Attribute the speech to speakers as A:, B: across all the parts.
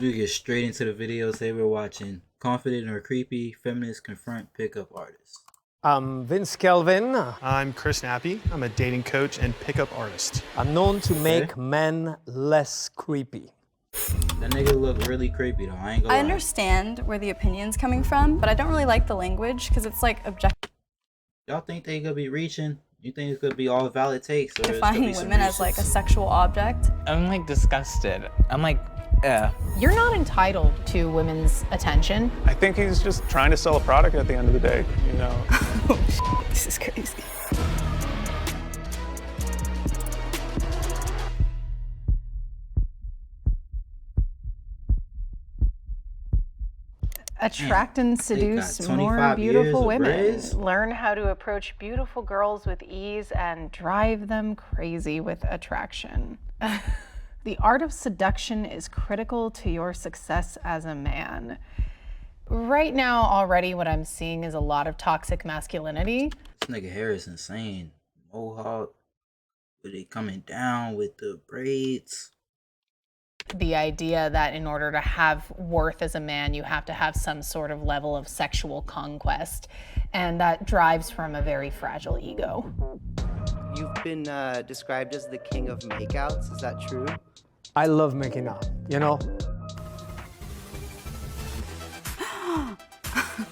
A: We get straight into the video. Say we're watching Confident or Creepy, Feminist Confront Pickup Artists.
B: I'm Vince Kelvin.
C: I'm Chris Nappy. I'm a dating coach and pickup artist.
B: I'm known to make men less creepy.
A: That nigga look really creepy though, I ain't gonna lie.
D: I understand where the opinion's coming from, but I don't really like the language because it's like objective.
A: Y'all think they could be reaching? You think it's gonna be all valid takes? Or
D: Defining women as like a sexual object.
E: I'm like disgusted. I'm like,
F: You're not entitled to women's attention.
G: I think he's just trying to sell a product at the end of the day, you know.
D: Oh, this is crazy.
F: Attract and seduce more beautiful women. Learn how to approach beautiful girls with ease and drive them crazy with attraction. The art of seduction is critical to your success as a man. Right now, already what I'm seeing is a lot of toxic masculinity.
A: This nigga hair is insane. Mohawk, with it coming down with the braids.
F: The idea that in order to have worth as a man, you have to have some sort of level of sexual conquest. And that drives from a very fragile ego.
H: You've been described as the king of makeouts. Is that true?
B: I love making out, you know?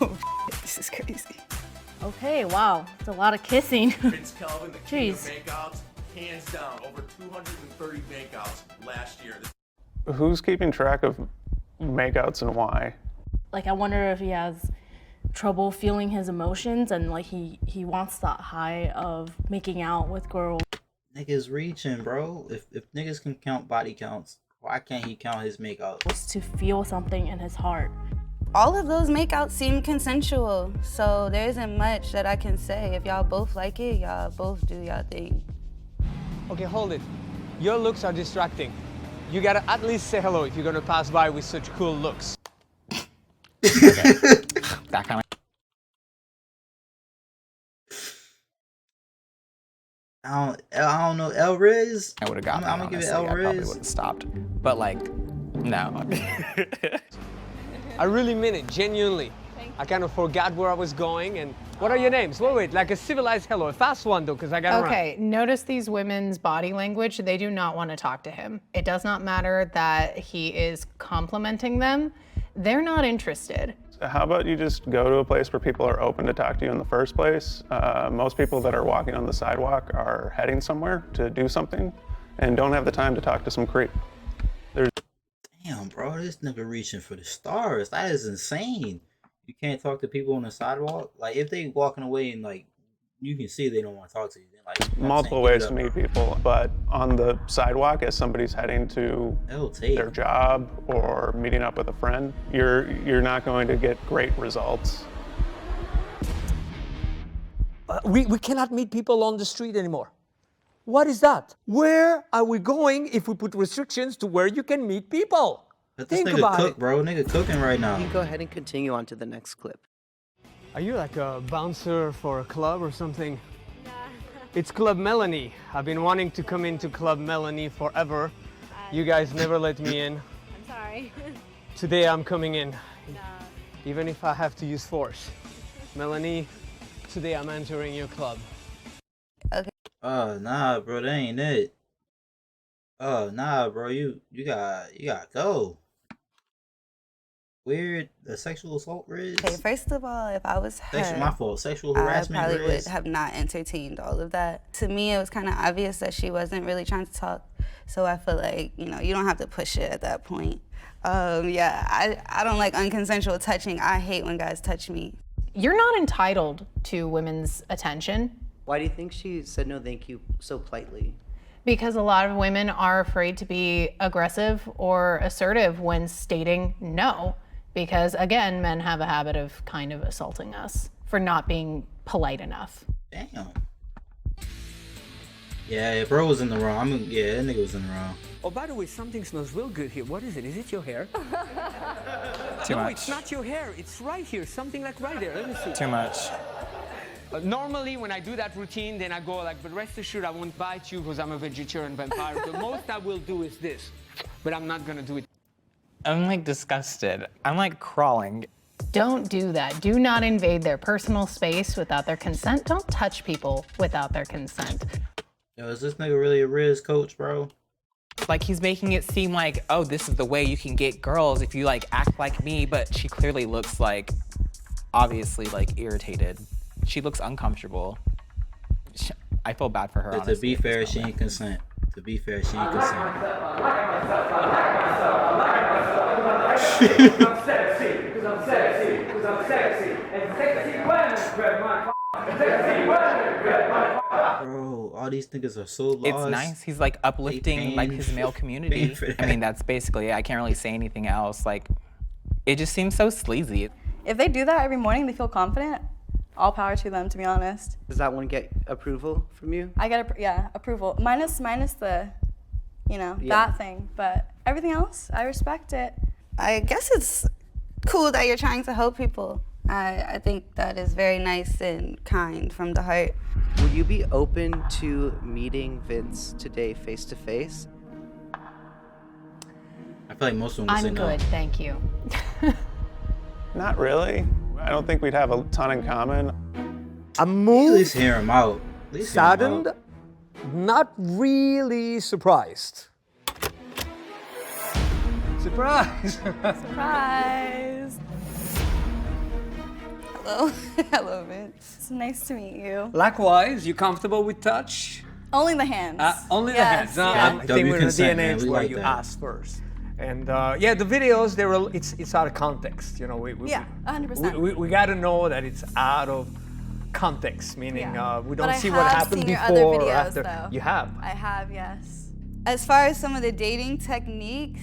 D: Oh, this is crazy.
I: Okay, wow, it's a lot of kissing.
J: Vince Kelvin, the king
I: Jeez.
J: of makeouts, hands down, over 230 makeouts last year.
G: Who's keeping track of makeouts and why?
I: Like, I wonder if he has trouble feeling his emotions and like he wants that high of making out with girls.
A: Niggas reaching, bro. If niggas can count body counts, why can't he count his makeout?
I: To feel something in his heart.
D: All of those makeouts seem consensual, so there isn't much that I can say. If y'all both like it, y'all both do y'all thing.
B: Okay, hold it. Your looks are distracting. You gotta at least say hello if you're gonna pass by with such cool looks.
E: that kind of.
A: I don't know, Rizz.
E: I would have gotten.
A: I'm gonna give it
E: honestly. I probably
A: Rizz.
E: would have stopped. But like, no.
B: I really mean it, genuinely. I kind of forgot where I was going and what are your names? Wait, like a civilized hello, a fast one though, because I gotta run.
F: Okay, notice these women's body language. They do not want to talk to him. It does not matter that he is complimenting them. They're not interested.
G: How about you just go to a place where people are open to talk to you in the first place? Most people that are walking on the sidewalk are heading somewhere to do something and don't have the time to talk to some creep.
A: Damn, bro, this nigga reaching for the stars. That is insane. You can't talk to people on the sidewalk. Like, if they walking away and like you can see they don't want to talk to you, then like you know what I'm
G: Multiple
A: saying? Give
G: ways
A: it
G: to
A: up,
G: meet
A: bro.
G: people, but on the sidewalk as somebody's heading to
A: That'll take.
G: their job or meeting up with a friend, you're not going to get great results.
B: We cannot meet people on the street anymore. What is that? Where are we going if we put restrictions to where you can meet people?
A: Let this
B: Think
A: nigga
B: about
A: cook,
B: it.
A: bro. Nigga cooking right now.
H: You go ahead and continue on to the next clip.
B: Are you like a bouncer for a club or something? Nah. It's Club Melanie. I've been wanting to come into Club Melanie forever. You guys never let me in.
I: I'm sorry.
B: Today I'm coming in. Even if I have to use force. Melanie, today I'm entering your club.
A: Oh nah, bro, that ain't it. Oh nah, bro, you gotta go. Weird, the sexual assault, Rizz.
D: Okay, first of all, if I was her,
A: My fault. Sexual
D: I
A: harassment,
D: probably would
A: Rizz.
D: have not entertained all of that. To me, it was kind of obvious that she wasn't really trying to talk. So I feel like, you know, you don't have to push it at that point. Yeah, I don't like unconsensual touching. I hate when guys touch me.
F: You're not entitled to women's attention.
H: Why do you think she said no thank you so politely?
F: Because a lot of women are afraid to be aggressive or assertive when stating no. Because again, men have a habit of kind of assaulting us for not being polite enough.
A: Damn. Yeah, bro was in the wrong. Yeah, that nigga was in the wrong.
B: Oh, by the way, something smells real good here. What is it? Is it your hair?
E: Too
B: No,
E: much.
B: it's not your hair. It's right here. Something like right there. Let me see.
E: Too much.
B: Normally, when I do that routine, then I go like, but rest assured, I won't bite you because I'm a vegetarian vampire. The most I will do is this, but I'm not gonna do it.
E: I'm like disgusted. I'm like crawling.
F: Don't do that. Do not invade their personal space without their consent. Don't touch people without their consent.
A: Yo, is this nigga really a Rizz coach, bro?
E: Like he's making it seem like, oh, this is the way you can get girls if you like act like me, but she clearly looks like, obviously like irritated. She looks uncomfortable. I feel bad for her, honestly.
A: To be fair, she ain't consent. To be fair, she ain't consent.
K: I'm sexy, because I'm sexy, because I'm sexy, and sexy women grab my sexy women grab my
A: Bro, all these niggas are so lost.
E: It's nice. He's like uplifting like his male community. I mean, that's basically it. I can't really say anything else. Like, it just seems so sleazy.
L: If they do that every morning, they feel confident. All power to them, to be honest.
H: Does that one get approval from you?
L: I get approval. Minus the, that thing. But everything else, I respect it.
D: I guess it's cool that you're trying to help people. I think that is very nice and kind from the heart.
H: Would you be open to meeting Vince today face to face?
A: I feel like most of them would say
F: I'm
A: no.
F: good, thank you.
G: Not really. I don't think we'd have a ton in common.
B: I'm
A: At
B: moved,
A: least hear him out. At least hear him
B: saddened,
A: out.
B: not really surprised. Surprise!
L: Surprise!
D: Hello. Hello, Vince.
L: It's nice to meet you.
B: Likewise, you comfortable with touch?
L: Only the hands.
B: Only the
L: Yes,
B: hands. No,
L: yeah.
B: I think we're in a
A: consent,
B: day and
A: man.
B: age
A: We
B: where
A: like
B: you
A: that.
B: ask first. And yeah, the videos, it's out of context. You know, we
L: 100%.
B: we got to know that it's out of context, meaning we don't
L: But
B: see
L: I
B: what
L: have
B: happened
L: seen your
B: before
L: other
B: or
L: videos,
B: after.
L: though.
B: You have.
L: I have, yes.
D: As far as some of the dating techniques,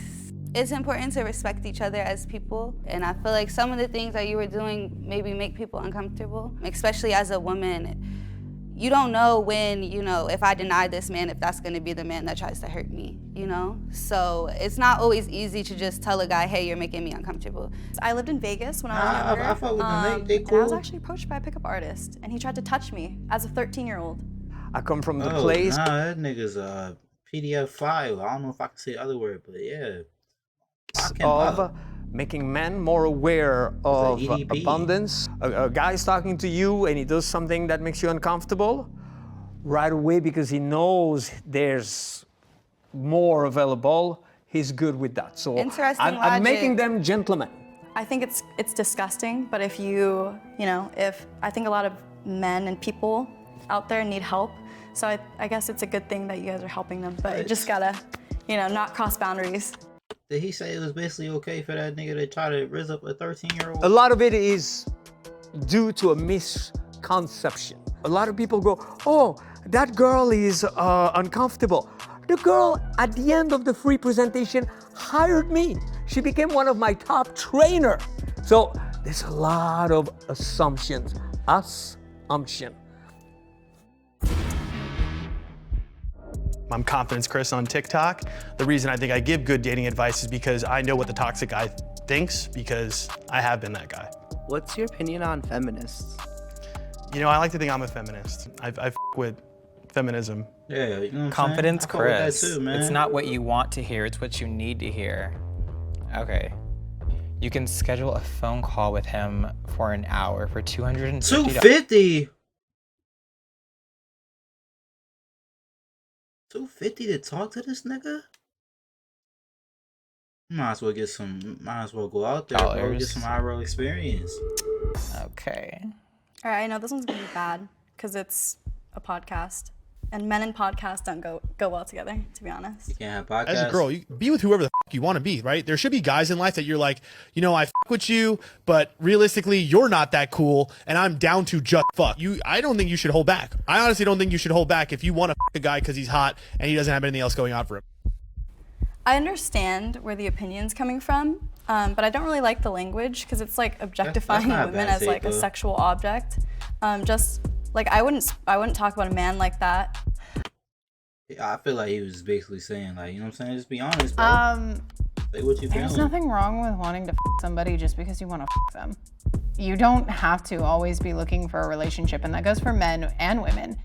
D: it's important to respect each other as people. And I feel like some of the things that you were doing maybe make people uncomfortable, especially as a woman. You don't know when, if I deny this man, if that's gonna be the man that tries to hurt me, So it's not always easy to just tell a guy, hey, you're making me uncomfortable.
L: I lived in Vegas when I was younger.
A: I fuck with them. They
L: And I
A: cool.
L: was actually approached by a pickup artist, and he tried to touch me as a 13-year-old.
B: I come from the
A: Oh,
B: place.
A: nah, that nigga's a PDF file. I don't know if I can say the other word, but yeah. Lock him
B: Of
A: up.
B: making men more aware of
A: EDP.
B: abundance. A guy's talking to you and he does something that makes you uncomfortable right away because he knows there's more available. He's good with that. So
D: Interesting
B: I'm making
D: logic.
B: them gentlemen.
L: I think it's disgusting, but if if I think a lot of men and people out there need help, so I guess it's a good thing that you guys are helping them, but you just gotta, not cross boundaries.
A: Did he say it was basically okay for that nigga to try to rizz up a 13-year-old?
B: A lot of it is due to a misconception. A lot of people go, oh, that girl is uncomfortable. The girl at the end of the free presentation hired me. She became one of my top trainer. So there's a lot of assumptions. Assumption.
C: I'm Confidence Chris on TikTok. The reason I think I give good dating advice is because I know what the toxic guy thinks because I have been that guy.
H: What's your opinion on feminists?
C: I like to think I'm a feminist. I f with feminism.
A: Yeah, you know what I'm
E: Confidence,
A: saying? I fuck with that
E: Chris.
A: too, man.
E: It's not what you want to hear, it's what you need to hear. Okay. You can schedule a phone call with him for an hour for $250.
A: $250? $250 to talk to this nigga? Might as well go out there, bro. Get some APPAREL experience.
E: Okay.
L: All right, I know this one's gonna be bad because it's a podcast, and men and podcasts don't go well together, to be honest.
A: You can't have podcasts.
C: As a girl, you be with whoever the f you want to be, right? There should be guys in life that you're like, I f with you, but realistically, you're not that cool, and I'm down to just fuck. I don't think you should hold back. I honestly don't think you should hold back if you want to f a guy because he's hot and he doesn't have anything else going on for him.
L: I understand where the opinion's coming from, but I don't really like the language because it's like objectifying
A: not a
L: women
A: bad
L: as like a
A: take, though.
L: sexual object. Just like I wouldn't talk about a man like that.
A: I feel like he was basically saying, like, you know what I'm saying? Just be honest, bro. Say what you
F: There's
A: feeling.
F: nothing wrong with wanting to somebody just because you want to them. You don't have to always be looking for a relationship, and that goes for men and women.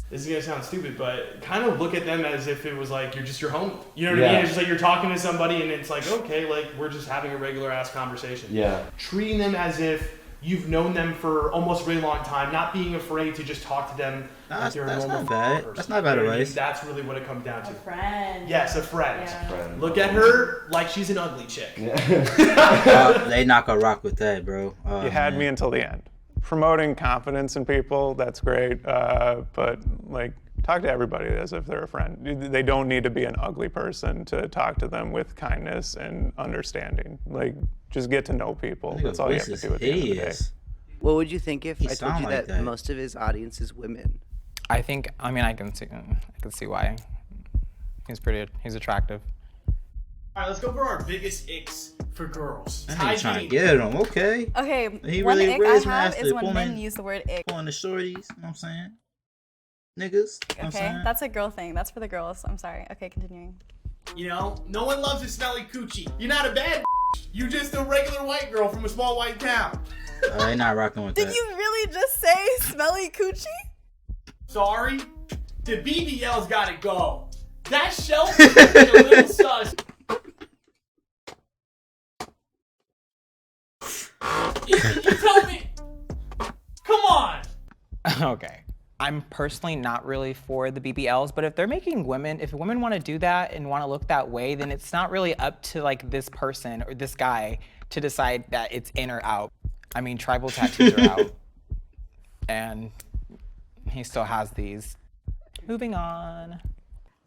C: This is gonna sound stupid, but kind of look at them as if it was like you're just your homie. You know what I mean? It's just like you're talking to somebody and it's like, okay, like we're just having a regular ass conversation.
M: Yeah.
C: Treating them as if you've known them for almost a really long time, not being afraid to just talk to them like they're a normal
A: not bad.
C: person.
A: That's not bad advice.
C: That's really what it comes down to.
I: A friend.
C: Yes, a friend.
I: Yeah.
C: Look at her like she's an ugly chick.
A: They not gonna rock with that, bro.
G: You had me until the end. Promoting confidence in people, that's great. But like, talk to everybody as if they're a friend. They don't need to be an ugly person to talk to them with kindness and understanding. Like, just get to know people. That's all you have to do at the end of the day.
H: What would you think if I told you
A: like
H: that
A: that.
H: most of his audience is women?
E: I think, I mean, I can see why. He's attractive.
C: All right, let's go for our biggest icks for girls.
A: I ain't trying to get them. Okay.
L: Okay,
A: He
L: one
A: really
L: ick I
A: Rizz
L: have
A: master,
L: is when
A: pulling-
L: men use the word ick.
A: Pulling the shorties. You know what I'm saying? Niggas. You know what I'm
L: Okay,
A: saying?
L: that's a girl thing. That's for the girls. I'm sorry. Okay, continuing.
C: You know, no one loves a smelly coochie. You're not a bad you just a regular white girl from a small white town.
A: They not rocking with
L: Did
A: that.
L: you really just say smelly coochie?
C: Sorry, the BBL's gotta go. That shelf is a little sus. You tell me. Come on.
E: Okay. I'm personally not really for the BBLs, but if they're making women, if women want to do that and want to look that way, then it's not really up to like this person or this guy to decide that it's in or out. I mean, tribal tattoos are out, and he still has these. Moving on.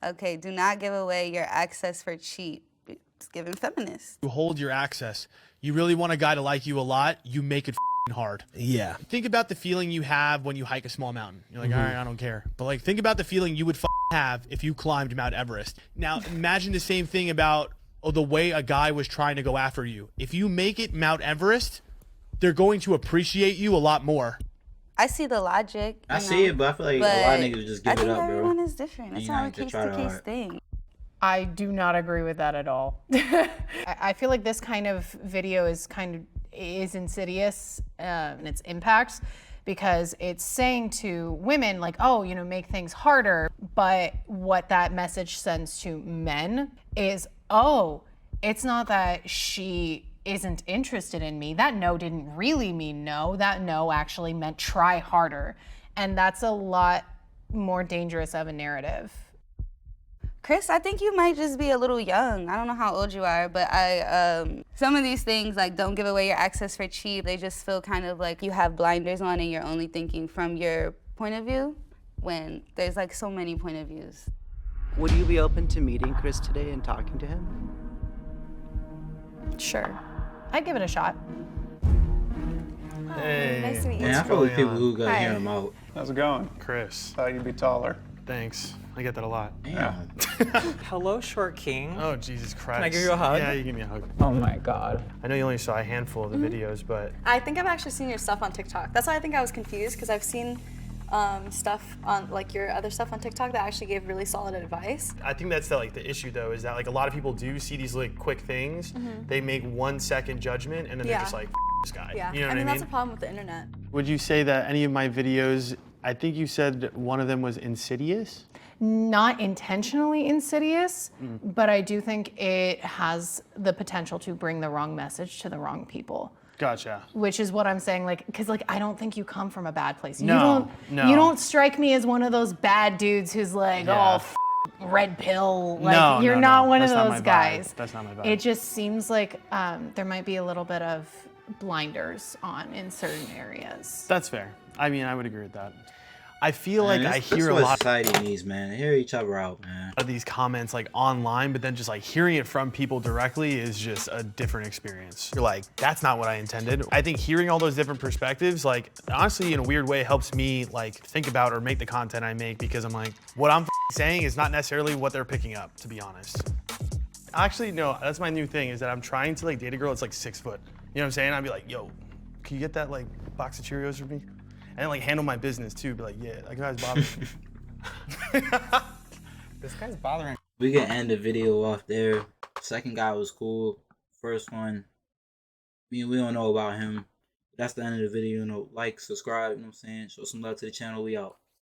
D: Okay, do not give away your access for cheap. It's given feminist.
C: You hold your access. You really want a guy to like you a lot, you make it hard.
M: Yeah.
C: Think about the feeling you have when you hike a small mountain. You're like, all right, I don't care. But like, think about the feeling you would have if you climbed Mount Everest. Now, imagine the same thing about the way a guy was trying to go after you. If you make it Mount Everest, they're going to appreciate you a lot more.
D: I see the logic.
A: I see it, but I feel like a lot of niggas just give it up, bro.
D: I think everyone is different. It's
A: You
D: not a
A: ain't to
D: case
A: try
D: to
A: to
D: case
A: hard.
D: thing.
F: I do not agree with that at all. I feel like this kind of video is insidious in its impact because it's saying to women like, oh, you know, make things harder. But what that message sends to men is, oh, it's not that she isn't interested in me. That no didn't really mean no. That no actually meant try harder. And that's a lot more dangerous of a narrative.
D: Chris, I think you might just be a little young. I don't know how old you are, but some of these things, like don't give away your access for cheap, they just feel kind of like you have blinders on and you're only thinking from your point of view when there's like so many point of views.
H: Would you be open to meeting Chris today and talking to him?
L: Sure.
F: I'd give it a shot.
C: Hey.
L: Nice to meet you.
A: Yeah, I feel like people who gotta hear him out.
G: How's it going?
C: Chris,
G: Thought you'd be taller.
C: thanks. I get that a lot.
A: Damn.
E: Hello, short king.
C: Oh, Jesus Christ.
E: Can I give you a hug?
C: Yeah, you give me a hug.
E: Oh my God.
C: I know you only saw a handful of the videos, but
L: I think I've actually seen your stuff on TikTok. That's why I think I was confused because I've seen stuff on like your other stuff on TikTok that actually gave really solid advice.
C: I think that's the issue though, is that like a lot of people do see these like quick things, they make 1 second judgment and then they're just like, this guy.
L: Yeah,
C: You know
L: I
C: what
L: mean
C: I
L: that's
C: mean?
L: a problem with the internet.
C: Would you say that any of my videos, I think you said one of them was insidious?
F: Not intentionally insidious, but I do think it has the potential to bring the wrong message to the wrong people.
C: Gotcha.
F: Which is what I'm saying, like, because like I don't think you come from a bad place.
C: No,
F: you don't strike me as one of those bad dudes who's like,
C: Yeah.
F: red pill. Like
C: No,
F: you're
C: no,
F: not
C: no.
F: one
C: That's
F: of
C: not
F: those
C: my vibe.
F: guys.
C: That's not my vibe.
F: It just seems like there might be a little bit of blinders on in certain areas.
C: That's fair. I mean, I would agree with that. I feel like
A: Man,
C: I
A: this
C: hear a
A: what
C: lot
A: society needs, man. Hear each other out, man.
C: of these comments like online, but then just like hearing it from people directly is just a different experience. You're like, that's not what I intended. I think hearing all those different perspectives, like honestly, in a weird way, helps me like think about or make the content I make because I'm like, what I'm saying is not necessarily what they're picking up, to be honest. Actually, no, that's my new thing is that I'm trying to like date a girl that's like 6 foot. You know what I'm saying? I'd be like, yo, can you get that like box of Cheerios for me? And like handle my business too, be like, yeah, that guy's bothering me.
E: This guy's bothering.
A: We can end the video off there. Second guy was cool. First one, I mean, we don't know about him. That's the end of the video. You know, like, subscribe, you know what I'm saying? Show some love to the channel. We out.